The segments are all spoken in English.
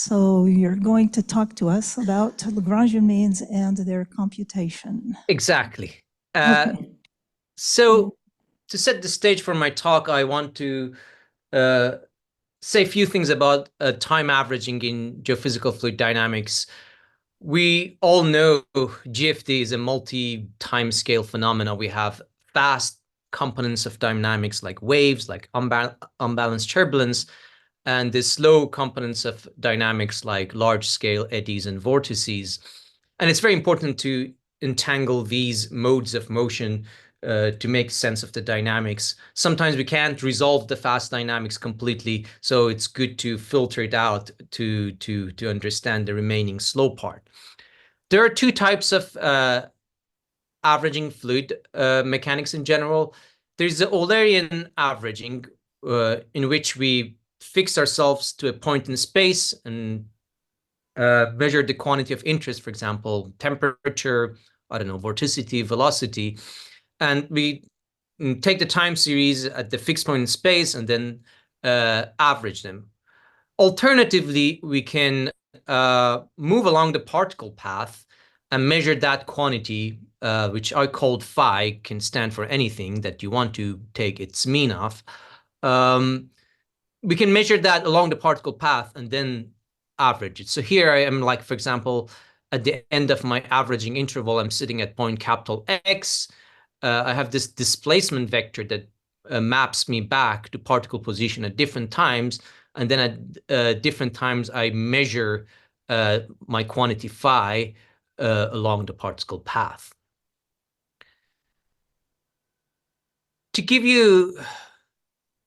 So you're going to talk to us about Lagrangian means and their computation. Exactly. Okay. So to set the stage for my talk, I want to say a few things about time averaging in geophysical fluid dynamics. We all know GFD is a multi-time scale phenomena. We have fast components of dynamics like waves, like unbalanced turbulence, and the slow components of dynamics like large-scale eddies and vortices. And it's very important to entangle these modes of motion to make sense of the dynamics. Sometimes we can't resolve the fast dynamics completely, so it's good to filter it out to understand the remaining slow part. There are two types of averaging fluid mechanics in general. There's the Eulerian averaging, in which we fix ourselves to a point in space and measure the quantity of interest, for example, temperature, I don't know, vorticity, velocity, and we take the time series at the fixed point in space and then average them. Alternatively, we can move along the particle path and measure that quantity, which I called phi, can stand for anything that you want to take its mean of. We can measure that along the particle path and then average it. So here I am, like, for example, at the end of my averaging interval, I'm sitting at point capital X. I have this displacement vector that maps me back to particle position at different times. And then at different times, I measure my quantity phi along the particle path. To give you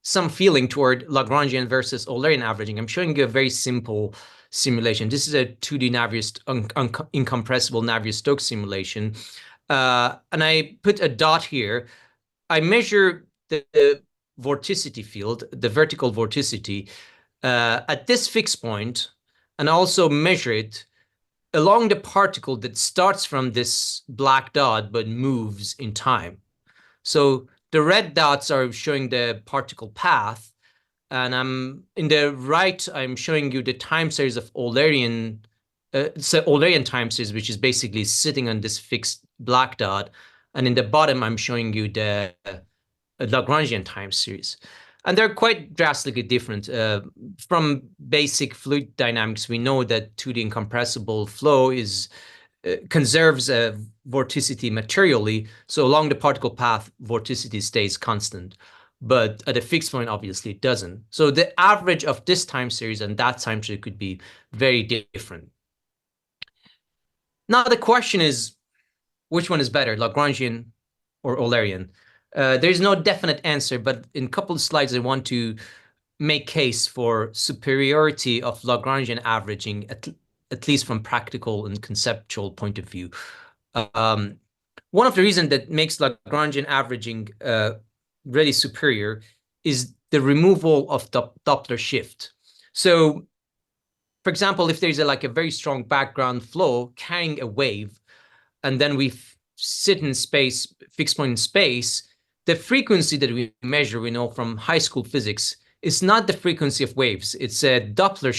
some feeling toward Lagrangian versus Eulerian averaging, I'm showing you a very simple simulation. This is a 2D incompressible Navier-Stokes simulation. And I put a dot here. I measure the vorticity field, the vertical vorticity, at this fixed point, and also measure it along the particle that starts from this black dot but moves in time. So the red dots are showing the particle path, and in the right, I'm showing you the time series of Eulerian, Eulerian time series, which is basically sitting on this fixed black dot. And in the bottom, I'm showing you the Lagrangian time series. And they're quite drastically different. From basic fluid dynamics, we know that 2D incompressible flow conserves vorticity materially. So along the particle path, vorticity stays constant. But at a fixed point, obviously, it doesn't. So the average of this time series and that time series could be very different. Now, the question is, which one is better, Lagrangian or Eulerian? There's no definite answer, but in a couple of slides, I want to make case for superiority of Lagrangian averaging, at least from practical and conceptual point of view. One of the reasons that makes Lagrangian averaging really superior is the removal of Doppler shift. So, for example, if there's a very strong background flow carrying a wave, and then we sit in space, fixed point in space, the frequency that we measure, we know from high school physics, is not the frequency of waves. It's a Doppler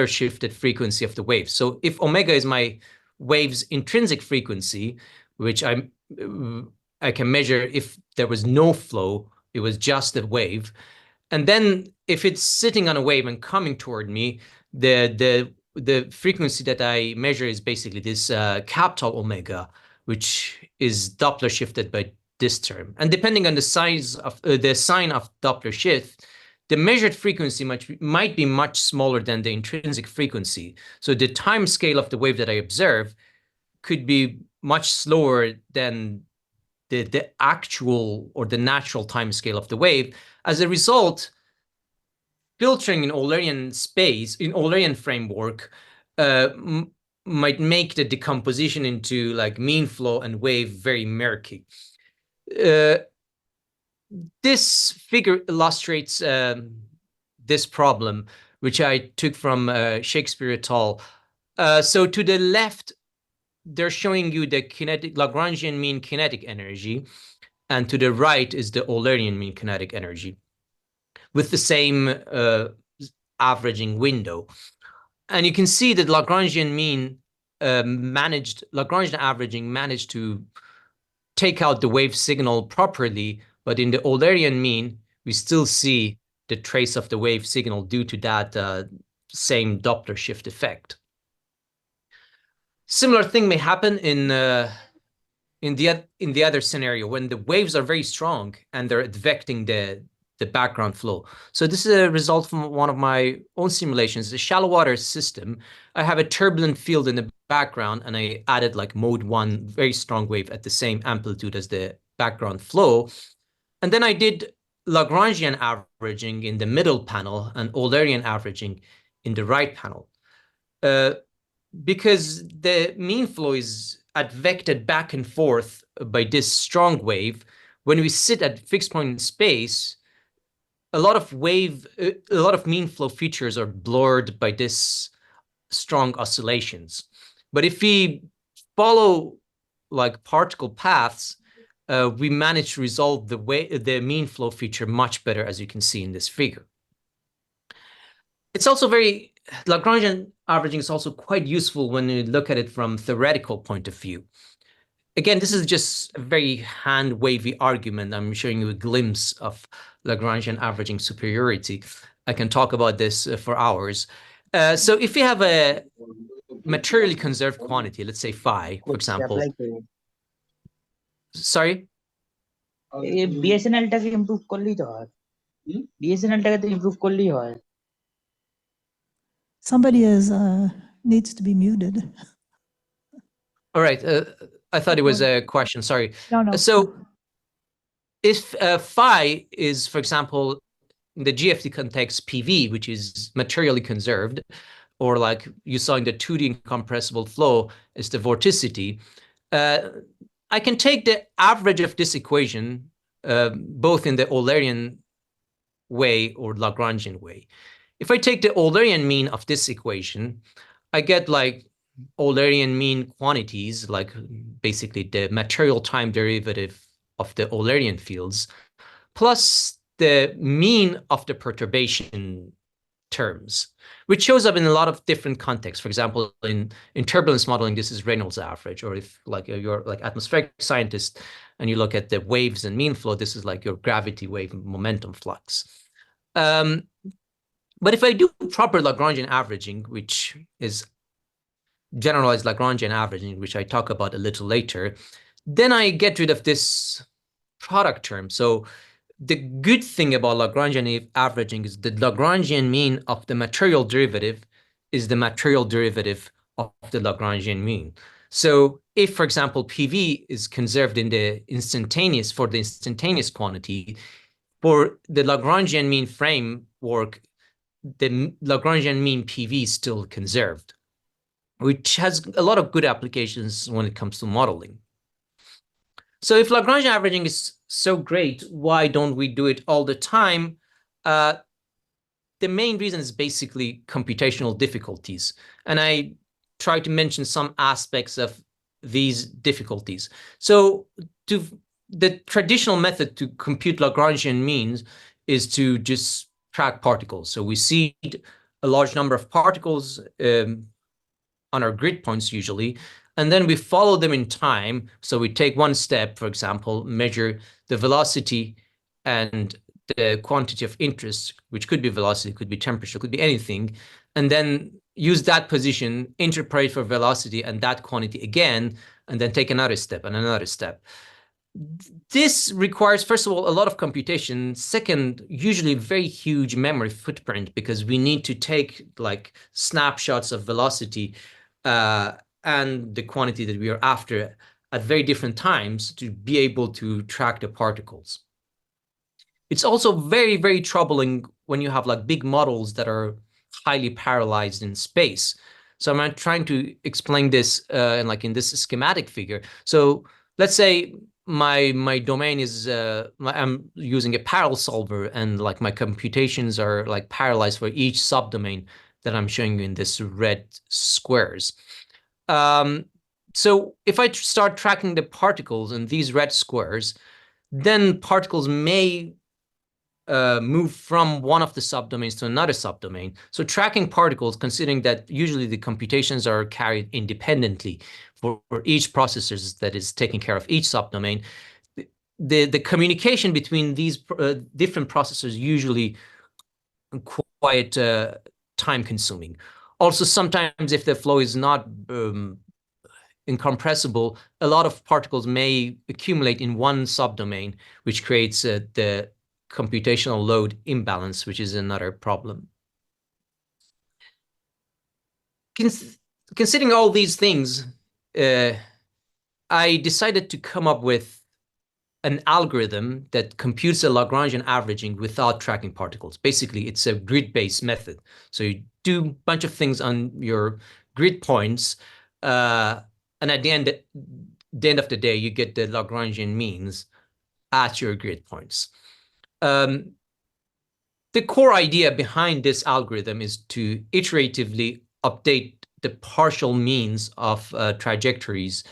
shifted frequency of the wave. So if omega is my wave's intrinsic frequency, which I can measure if there was no flow, it was just a wave. And then if it's sitting on a wave and coming toward me, the frequency that I measure is basically this capital omega, which is Doppler shifted by this term. And depending on the size of the sign of Doppler shift, the measured frequency might be much smaller than the intrinsic frequency. So the time scale of the wave that I observe could be much slower than the actual or the natural time scale of the wave. As a result, filtering in Eulerian space, in Eulerian framework, might make the decomposition into mean flow and wave very murky. This figure illustrates this problem, which I took from Shakespeare et al. So to the left, they're showing you the Lagrangian mean kinetic energy, and to the right is the Eulerian mean kinetic energy, with the same averaging window. And you can see that Lagrangian mean Lagrangian averaging managed to take out the wave signal properly, but in the Eulerian mean, we still see the trace of the wave signal due to that same Doppler shift effect. Similar thing may happen in the other scenario when the waves are very strong and they're advecting the background flow. So this is a result from one of my own simulations. The shallow water system, I have a turbulent field in the background, and I added like mode 1 very strong wave at the same amplitude as the background flow. And then I did Lagrangian averaging in the middle panel and Eulerian averaging in the right panel. Because the mean flow is advected back and forth by this strong wave, when we sit at fixed point in space, a lot of mean flow features are blurred by this strong oscillations. But if we follow like particle paths, we manage to resolve the mean flow feature much better, as you can see in this figure. It's also Lagrangian averaging is also quite useful when you look at it from theoretical point of view. Again, this is just a very hand-wavy argument. I'm showing you a glimpse of Lagrangian averaging superiority. I can talk about this for hours. So if you have a materially conserved quantity, let's say phi, for example. Sorry? BSNL-টাকে improve করলেই তো হয়। BSNL-টাকে তো improve করলেই হয়। Somebody needs to be muted. All right. I thought it was a question. Sorry. No. So if phi is, for example, in the GFT context, PV, which is materially conserved, or like you saw in the 2D incompressible flow, is the vorticity, I can take the average of this equation, both in the Eulerian way or Lagrangian way. If I take the Eulerian mean of this equation, I get like Eulerian mean quantities, like basically the material time derivative of the Eulerian fields, plus the mean of the perturbation terms, which shows up in a lot of different contexts. For example, in turbulence modeling, this is Reynolds average, or if like you're like atmospheric scientist and you look at the waves and mean flow, this is like your gravity wave momentum flux. But if I do proper Lagrangian averaging, which is generalized Lagrangian averaging, which I talk about a little later, then I get rid of this product term. So the good thing about Lagrangian averaging is the Lagrangian mean of the material derivative is the material derivative of the Lagrangian mean. So if, for example, PV is conserved in the instantaneous quantity, for the Lagrangian mean framework, the Lagrangian mean PV is still conserved, which has a lot of good applications when it comes to modeling. So if Lagrangian averaging is so great, why don't we do it all the time? The main reason is basically computational difficulties. And I try to mention some aspects of these difficulties. So the traditional method to compute Lagrangian means is to just track particles. So we seed a large number of particles on our grid points usually, and then we follow them in time. So we take one step, for example, measure the velocity and the quantity of interest, which could be velocity, could be temperature, could be anything, and then use that position, interpolate for velocity and that quantity again, and then take another step and another step. This requires, first of all, a lot of computation. Second, usually very huge memory footprint, because we need to take like snapshots of velocity and the quantity that we are after at very different times to be able to track the particles. It's also very, very troubling when you have like big models that are highly parallelized in space. So I'm trying to explain this in this schematic figure. So let's say my domain is I'm using a parallel solver, and like my computations are like parallelized for each subdomain that I'm showing you in this red squares. So if I start tracking the particles in these red squares, then particles may move from one of the subdomains to another subdomain. So tracking particles, considering that usually the computations are carried independently for each processor that is taking care of each subdomain, the communication between these different processors usually quite time-consuming. Also, sometimes if the flow is not incompressible, a lot of particles may accumulate in one subdomain, which creates the computational load imbalance, which is another problem. Considering all these things, I decided to come up with an algorithm that computes a Lagrangian averaging without tracking particles. Basically, it's a grid-based method. So you do a bunch of things on your grid points, and at the end of the day, you get the Lagrangian means at your grid points. The core idea behind this algorithm is to iteratively update the partial means of trajectories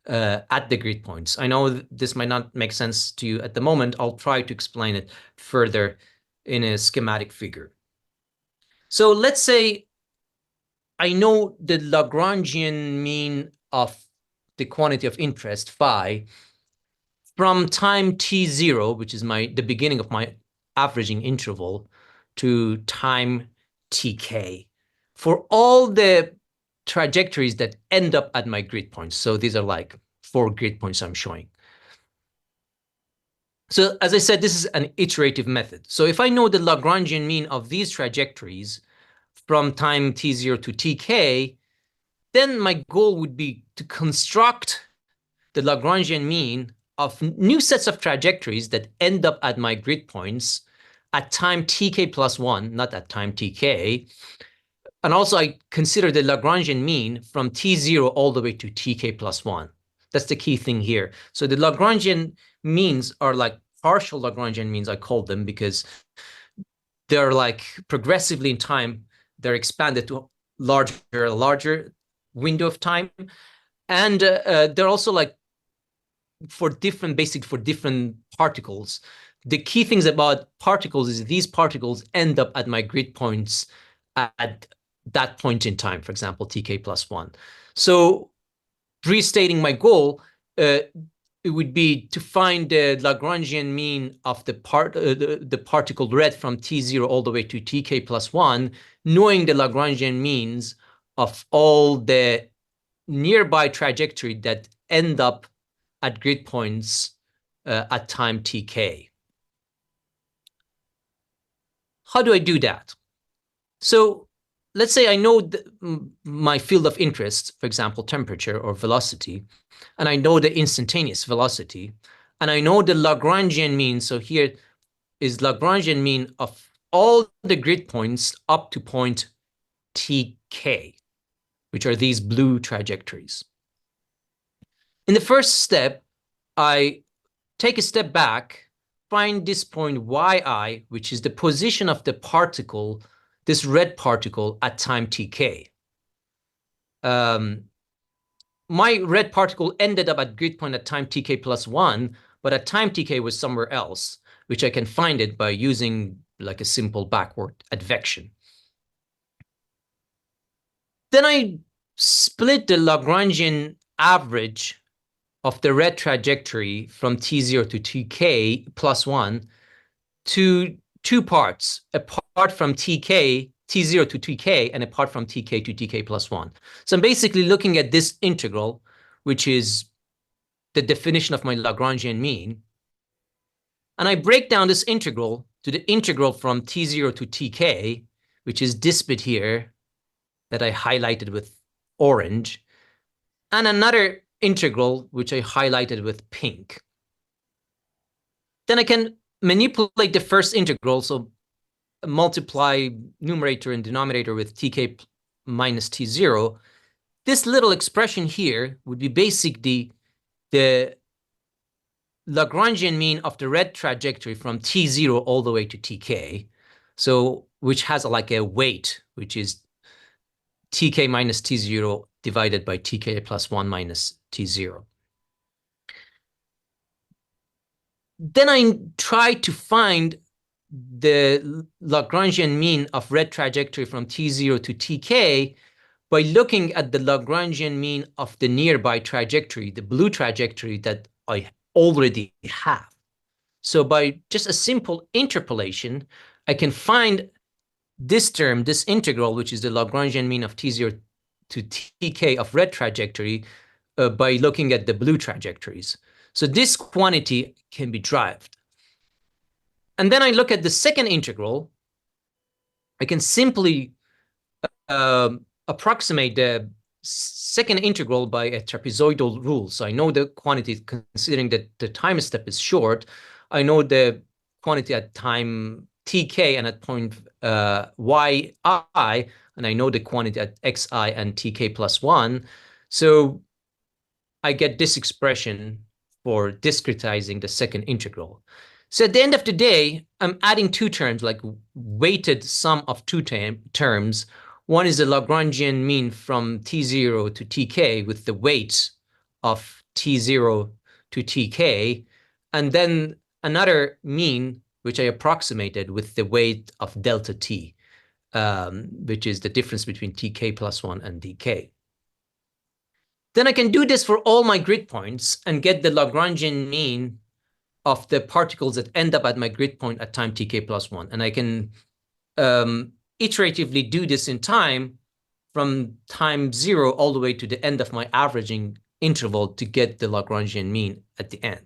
at the grid points. I know this might not make sense to you at the moment. I'll try to explain it further in a schematic figure. So let's say I know the Lagrangian mean of the quantity of interest phi from time t0, which is the beginning of my averaging interval, to time tk for all the trajectories that end up at my grid points. So these are like 4 grid points I'm showing. So as I said, this is an iterative method. So if I know the Lagrangian mean of these trajectories from time t0 to tk, then my goal would be to construct the Lagrangian mean of new sets of trajectories that end up at my grid points at time tk plus 1, not at time tk. And also I consider the Lagrangian mean from t0 all the way to tk plus 1. That's the key thing here. So the Lagrangian means are like partial Lagrangian means, I call them, because they're like progressively in time, they're expanded to larger window of time. And they're also like for different particles. The key things about particles is these particles end up at my grid points at that point in time, for example, tk plus 1. So restating my goal, it would be to find the Lagrangian mean of the particle read from t0 all the way to tk plus 1, knowing the Lagrangian means of all the nearby trajectory that end up at grid points at time tk. How do I do that? So let's say I know my field of interest, for example, temperature or velocity, and I know the instantaneous velocity, and I know the Lagrangian mean. So here is Lagrangian mean of all the grid points up to point tk, which are these blue trajectories. In the first step, I take a step back, find this point yi, which is the position of the particle, this red particle at time tk. My red particle ended up at grid point at time tk plus 1, but at time tk was somewhere else, which I can find it by using like a simple backward advection. Then I split the Lagrangian average of the red trajectory from t0 to tk plus 1 to 2 parts, apart from t0 to tk and apart from tk to tk plus 1. So I'm basically looking at this integral, which is the definition of my Lagrangian mean. And I break down this integral to the integral from t0 to tk, which is this bit here that I highlighted with orange, and another integral, which I highlighted with pink. Then I can manipulate the first integral, so multiply numerator and denominator with tk minus t0. This little expression here would be basically the Lagrangian mean of the red trajectory from t0 all the way to tk, so which has like a weight, which is tk minus t0 divided by tk plus 1 minus t0. Then I try to find the Lagrangian mean of red trajectory from T0 to Tk by looking at the Lagrangian mean of the nearby trajectory, the blue trajectory that I already have. So by just a simple interpolation, I can find this term, this integral, which is the Lagrangian mean of T0 to Tk of red trajectory, by looking at the blue trajectories. So this quantity can be derived. And then I look at the second integral. I can simply approximate the second integral by a trapezoidal rule. So I know the quantity, considering that the time step is short. I know the quantity at time tk and at point yi, and I know the quantity at xi and tk plus 1. So I get this expression for discretizing the second integral. So at the end of the day, I'm adding two terms, like weighted sum of two terms. One is the Lagrangian mean from T0 to Tk with the weight of T0 to Tk, and then another mean, which I approximated with the weight of delta T, which is the difference between Tk plus 1 and Dk. Then I can do this for all my grid points and get the Lagrangian mean of the particles that end up at my grid point at time tk plus 1. And I can iteratively do this in time from time 0 all the way to the end of my averaging interval to get the Lagrangian mean at the end.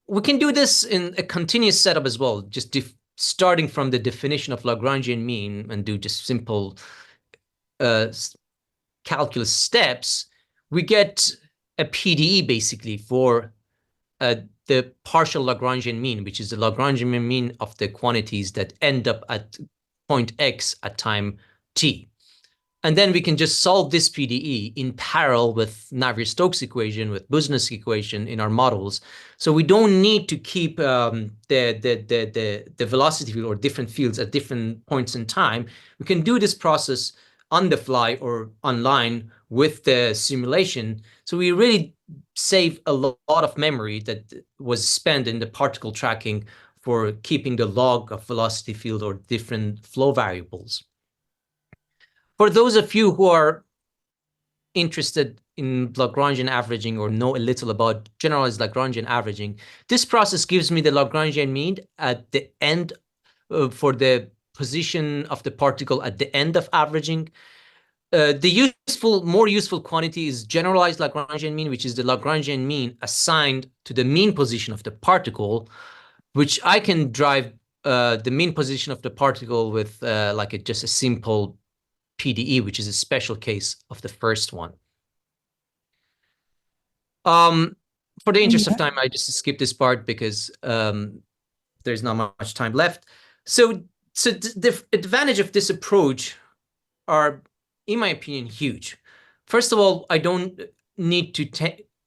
We can do this in a continuous setup as well, just starting from the definition of Lagrangian mean and do just simple calculus steps. We get a PDE basically for the partial Lagrangian mean, which is the Lagrangian mean of the quantities that end up at point x at time t. And then we can just solve this PDE in parallel with Navier-Stokes equation, with Bushnell's equation in our models. So we don't need to keep the velocity field or different fields at different points in time. We can do this process on the fly or online with the simulation. So we really save a lot of memory that was spent in the particle tracking for keeping the log of velocity field or different flow variables. For those of you who are interested in Lagrangian averaging or know a little about generalized Lagrangian averaging, this process gives me the Lagrangian mean at the end for the position of the particle at the end of averaging. The more useful quantity is generalized Lagrangian mean, which is the Lagrangian mean assigned to the mean position of the particle, which I can drive the mean position of the particle with just a simple PDE, which is a special case of the first one. For the interest of time, I just skip this part because there's not much time left. So the advantage of this approach are, in my opinion, huge. First of all, I don't need to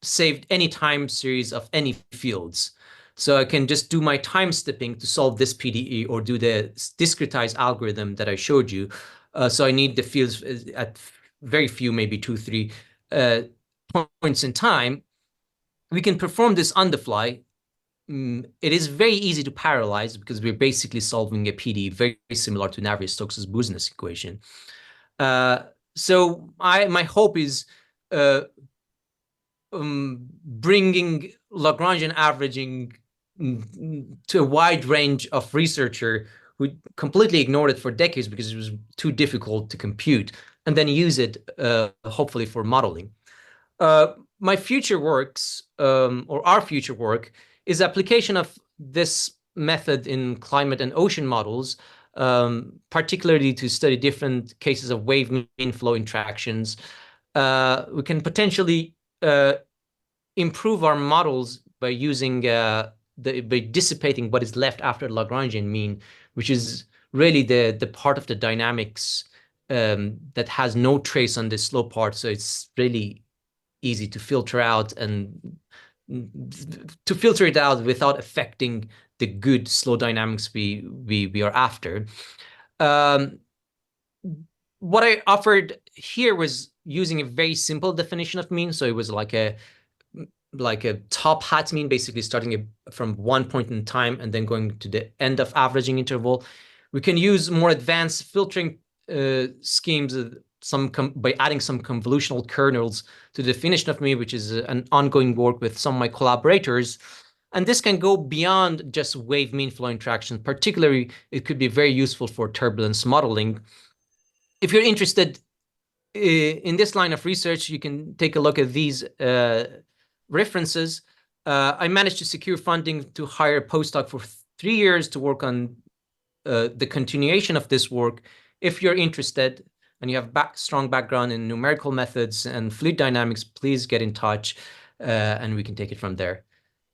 save any time series of any fields. So I can just do my time stepping to solve this PDE or do the discretized algorithm that I showed you. So I need the fields at very few, maybe 2, 3 points in time. We can perform this on the fly. It is very easy to parallelize because we're basically solving a PDE very similar to Navier-Stokes' Bushnell's equation. So my hope is bringing Lagrangian averaging to a wide range of researchers who completely ignored it for decades because it was too difficult to compute, and then use it hopefully for modeling. My future works, or our future work, is application of this method in climate and ocean models, particularly to study different cases of wave mean flow interactions. We can potentially improve our models by using by dissipating what is left after Lagrangian mean, which is really the part of the dynamics that has no trace on the slow part. So it's really easy to filter out and to filter it out without affecting the good slow dynamics we are after. What I offered here was using a very simple definition of mean. So it was like a like a top hat mean, basically starting from one point in time and then going to the end of averaging interval. We can use more advanced filtering schemes by adding some convolutional kernels to the definition of mean, which is an ongoing work with some of my collaborators. And this can go beyond just wave mean flow interaction. Particularly, it could be very useful for turbulence modeling. If you're interested in this line of research, you can take a look at these references. I managed to secure funding to hire a postdoc for 3 years to work on the continuation of this work. If you're interested and you have strong background in numerical methods and fluid dynamics, please get in touch and we can take it from there.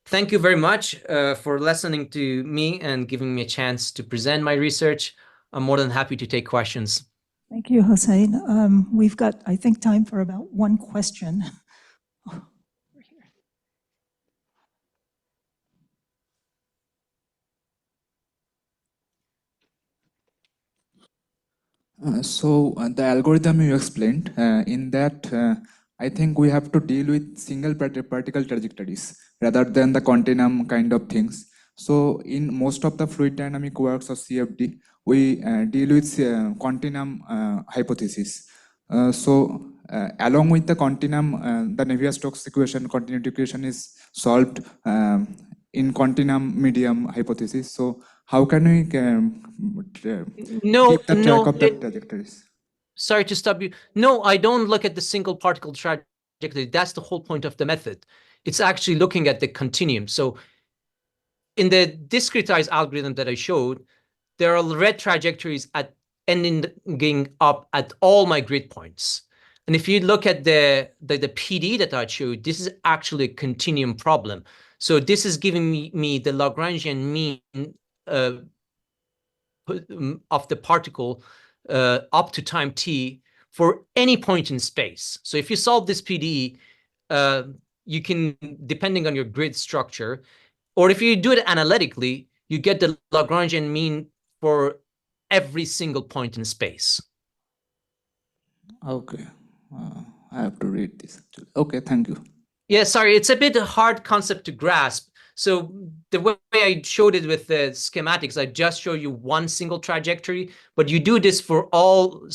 Thank you very much for listening to me and giving me a chance to present my research. I'm more than happy to take questions. Thank you, Hossein. We've got, I think, time for about one question. The algorithm you explained, in that I think we have to deal with single particle trajectories rather than the continuum kind of things. So in most of the fluid dynamic works of CFD, we deal with continuum hypothesis. Along with the continuum, the Navier-Stokes equation, continuity equation is solved in continuum medium hypothesis. So how can we keep the track of the trajectories? Sorry to stop you. No, I don't look at the single particle trajectory. That's the whole point of the method. It's actually looking at the continuum. So in the discretized algorithm that I showed, there are red trajectories at ending up at all my grid points. And if you look at the PD that I showed, this is actually a continuum problem. So this is giving me the Lagrangian mean of the particle up to time t for any point in space. So if you solve this PDE, you can, depending on your grid structure, or if you do it analytically, you get the Lagrangian mean for every single point in space. Okay, I have to read this actually. Okay, thank you. Yeah, sorry, it's a bit a hard concept to grasp. So the way I showed it with the schematics, I just show you one single trajectory, but you do this for all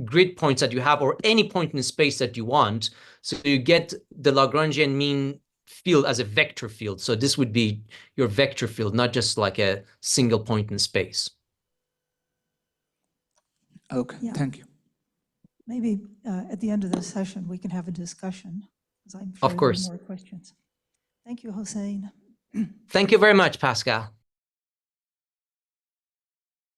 grid points that you have or any point in space that you want. So you get the Lagrangian mean field as a vector field. So this would be your vector field, not just like a single point in space. Okay, yeah. Thank you. Maybe at the end of the session, we can have a discussion, because I'm sure of course. there are more questions. Thank you, Hossein. Thank you very much, Pascal.